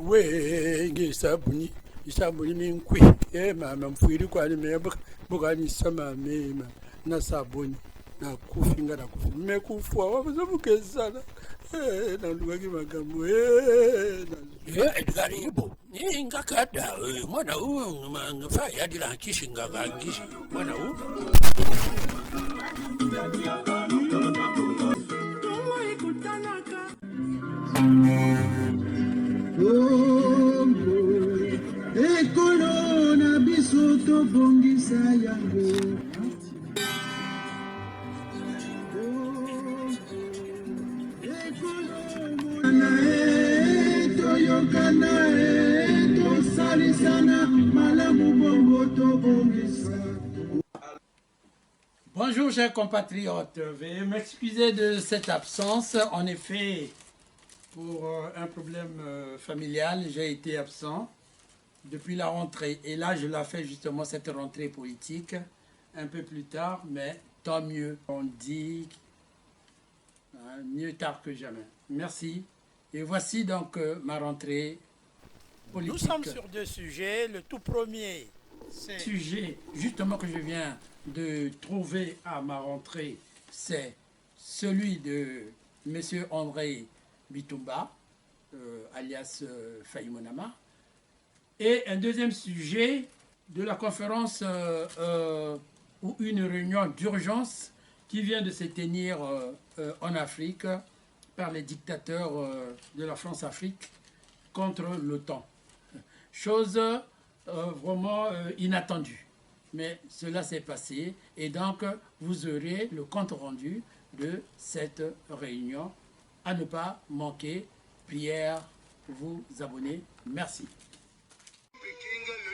we ngisabuni isabuni minkwi mama mfwiri kwani me bukani sama mema na sabuni na kufinga na kufi mekufwa wabukezana na lugagi magambo Edgar Ibo ngakada mwana huu mangafa yadila kishinga kangishi mwana huu Ekolona biso tobongisa yango toyokana tosalisana malamu bongo tobongisa. Bonjour chers compatriotes, veuillez m'excuser de cette absence. En effet, pour un problème familial, j'ai été absent depuis la rentrée. Et là, je la fais justement cette rentrée politique un peu plus tard, mais tant mieux. On dit mieux tard que jamais. Merci. Et voici donc ma rentrée politique. Nous sommes sur deux sujets. Le tout premier, c'est... sujet justement que je viens de trouver à ma rentrée, c'est celui de M. André Bitumba, alias Faïmonama. Et un deuxième sujet de la conférence ou une réunion d'urgence qui vient de se tenir en Afrique par les dictateurs de la France-Afrique contre l'OTAN. Chose vraiment inattendue. Mais cela s'est passé et donc vous aurez le compte rendu de cette réunion. À ne pas manquer. Prière, vous abonner. Merci. Le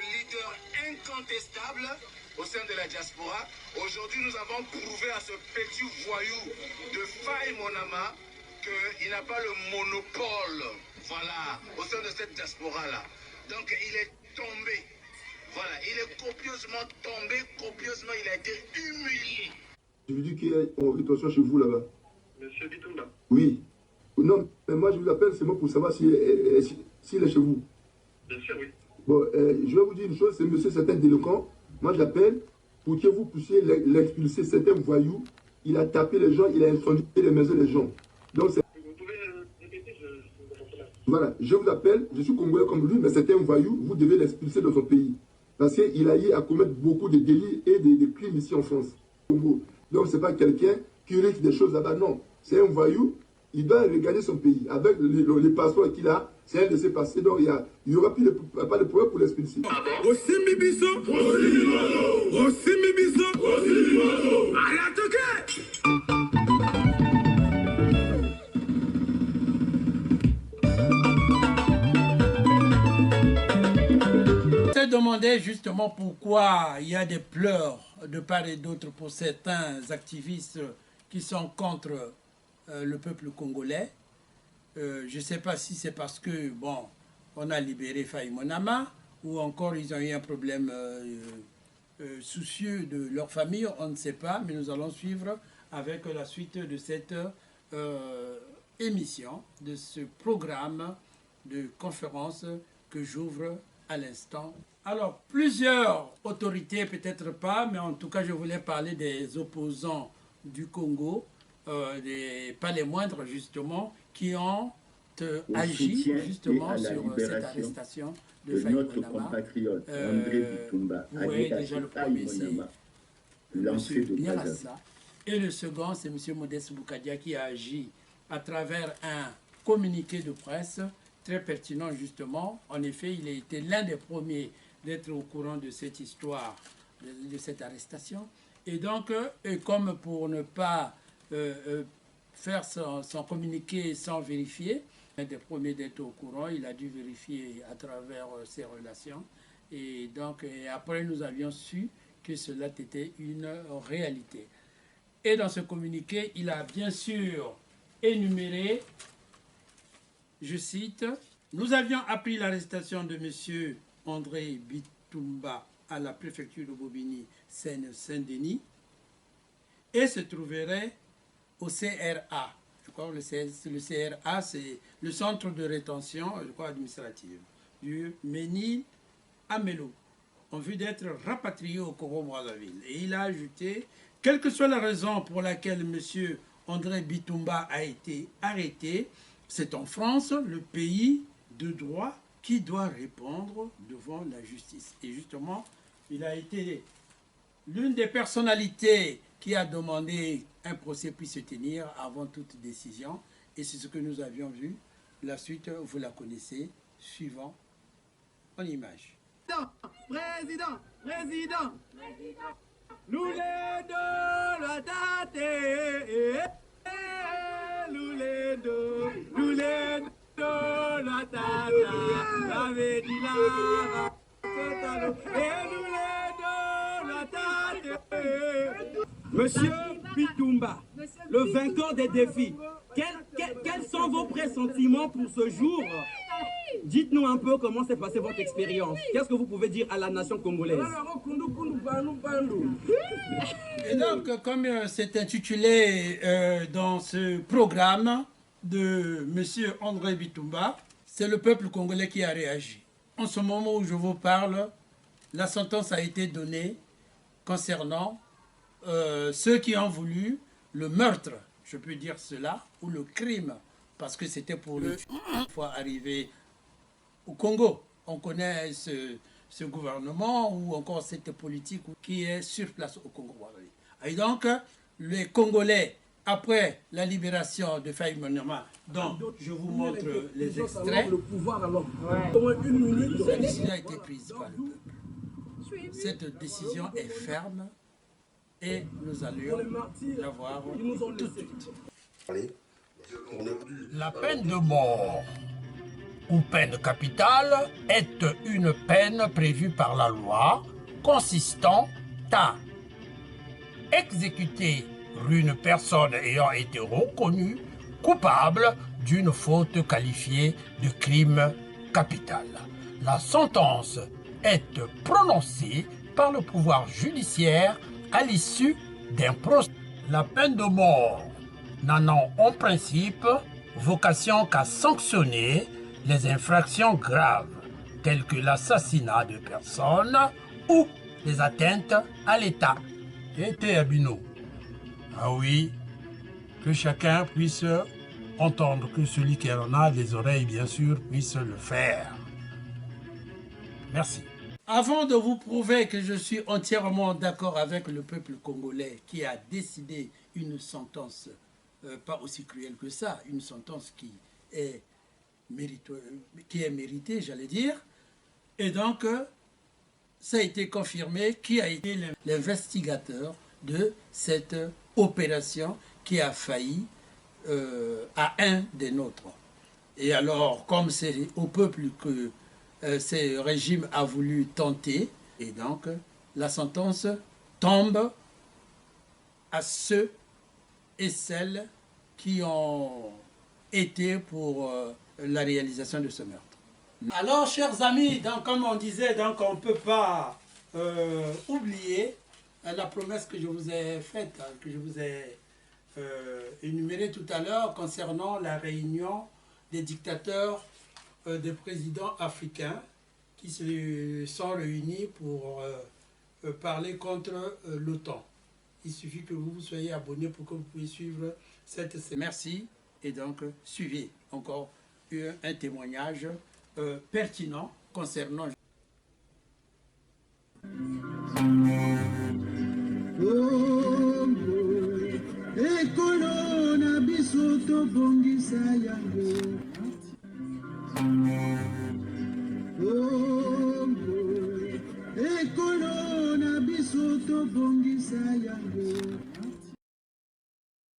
leader incontestable au sein de la diaspora. Aujourd'hui, nous avons prouvé à ce petit voyou de Faye Monama qu'il n'a pas le monopole, voilà, au sein de cette diaspora-là. Donc, il est tombé. Voilà, il est copieusement tombé, copieusement, il a été humilié. Je vous dis qu'il y a une rétention chez vous là-bas. Monsieur Bitumba. Oui. Non, mais moi je vous appelle seulement pour savoir s'il est chez vous. Bien sûr, oui. Bon, je vais vous dire une chose, c'est monsieur certains délinquants. Moi j'appelle pour que vous puissiez l'expulser. Certains voyous, il a tapé les gens, il a incendié les maisons des gens. Donc c'est... Vous pouvez répéter, Voilà, je vous appelle, je suis congolais comme lui, mais certains voyous, vous devez l'expulser de son pays. Parce qu'il a eu à commettre beaucoup de délits et de crimes ici en France. Donc c'est pas quelqu'un qui risque des choses là-bas, non. C'est un voyou, il doit regagner son pays. Avec les passeports qu'il a, c'est un laissez-passer, donc il n'y aura plus pas de problème pour l'expulser. Se demander justement pourquoi il y a des pleurs de part et d'autre pour certains activistes qui sont contre le peuple congolais. Je ne sais pas si c'est parce que, bon, on a libéré Faye Monama ou encore ils ont eu un problème soucieux de leur famille, on ne sait pas, mais nous allons suivre avec la suite de cette émission, de ce programme de conférence que j'ouvre à l'instant. Alors, plusieurs autorités, peut-être pas, mais en tout cas, je voulais parler des opposants du Congo, pas les moindres, justement, qui ont agi, justement, sur cette arrestation de notre Faye Monama. compatriote André Bitumba. Vous voyez déjà le premier, c'est M. Bialassa. Et le second, c'est M. Modeste Boukadia qui a agi à travers un communiqué de presse très pertinent, justement. En effet, il a été l'un des premiers d'être au courant de cette histoire, de cette arrestation. Et donc, comme pour ne pas faire son communiqué sans vérifier, l'un des premiers d'être au courant, il a dû vérifier à travers ses relations. Et donc, après, nous avions su que cela était une réalité. Et dans ce communiqué, il a bien sûr énuméré, je cite, « Nous avions appris l'arrestation de M. André Bitumba à la préfecture de Bobigny, Seine-Saint-Denis, et se trouverait au CRA. » je crois, le CRA, c'est le centre de rétention, je crois, administrative, du Ménil à Melo, en vue d'être rapatrié au Congo-Brazzaville. Et il a ajouté, quelle que soit la raison pour laquelle M. André Bitumba a été arrêté, c'est en France, le pays de droit, qui doit répondre devant la justice. Et justement, il a été l'une des personnalités qui a demandé un procès puisse se tenir avant toute décision. Et c'est ce que nous avions vu. La suite, vous la connaissez, suivant en image. Président, nous les deux, la date, nous les deux, la date, la vedina, et nous les deux, la date. Monsieur Bitumba, le vainqueur des défis, quels sont vos pressentiments pour ce jour? Dites-nous un peu comment s'est passée votre expérience. Qu'est-ce que vous pouvez dire à la nation congolaise? Et donc, comme c'est intitulé dans ce programme de M. André Bitumba, c'est le peuple congolais qui a réagi. En ce moment où je vous parle, la sentence a été donnée concernant ceux qui ont voulu le meurtre, je peux dire cela, ou le crime, parce que c'était pour le fois arrivé au Congo. On connaît ce gouvernement ou encore cette politique qui est sur place au Congo. Et donc, les Congolais, après la libération de Faye Monama, dont je vous montre les extraits, la décision a été prise par le peuple. Cette décision est ferme et nous allions la voir tout de suite. La peine de mort ou peine capitale est une peine prévue par la loi consistant à exécuter une personne ayant été reconnue coupable d'une faute qualifiée de crime capital. La sentence est prononcée par le pouvoir judiciaire à l'issue d'un procès. La peine de mort n'en a en principe vocation qu'à sanctionner les infractions graves telles que l'assassinat de personnes ou les atteintes à l'État. Et Abino. Ah oui, que chacun puisse entendre, que celui qui en a des oreilles, bien sûr, puisse le faire. Merci. Avant de vous prouver que je suis entièrement d'accord avec le peuple congolais qui a décidé une sentence pas aussi cruelle que ça, une sentence qui est méritée, j'allais dire, et donc ça a été confirmé qui a été l'investigateur de cette opération qui a failli à un des nôtres. Et alors, comme c'est au peuple que ce régime a voulu tenter, et donc la sentence tombe à ceux et celles qui ont été pour la réalisation de ce meurtre. Alors, chers amis, donc, comme on disait, donc, on ne peut pas oublier la promesse que je vous ai faite, que je vous ai énumérée tout à l'heure concernant la réunion des dictateurs des présidents africains qui se sont réunis pour parler contre l'OTAN. Il suffit que vous soyez abonné pour que vous puissiez suivre cette série. Merci et donc suivez encore un témoignage pertinent concernant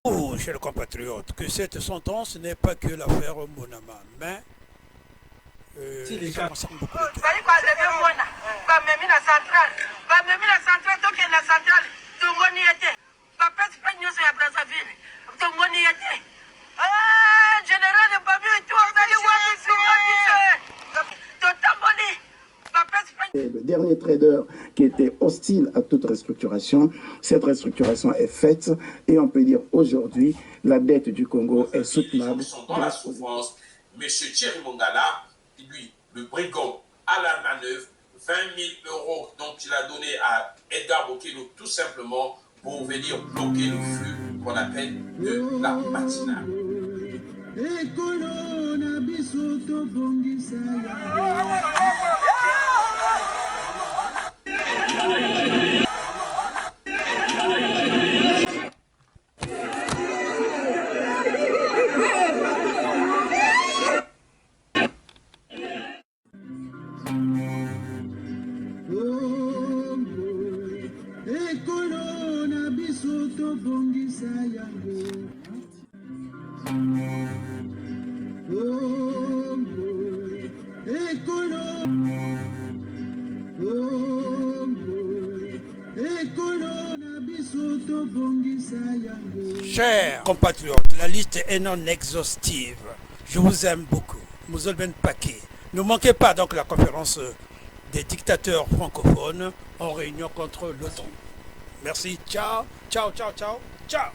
Oh, chers compatriotes, que cette sentence n'est pas que l'affaire Monama, mais ça concerne beaucoup de cas. Général Le dernier trader qui était hostile à toute restructuration, cette restructuration est faite et on peut dire aujourd'hui la dette du Congo est soutenable. Dans la souffrance, M. Thierry Mongala, lui, le brigand à la manœuvre, 20 000 € dont il a donné à Edgar Bokelo tout simplement pour venir bloquer le flux qu'on appelle de la matinale. Chers compatriotes, la liste est non exhaustive. Je vous aime beaucoup. Mouzolben Paquet. Ne manquez pas donc la conférence des dictateurs francophones en réunion contre l'OTAN. Merci. Ciao, ciao, ciao, ciao, ciao.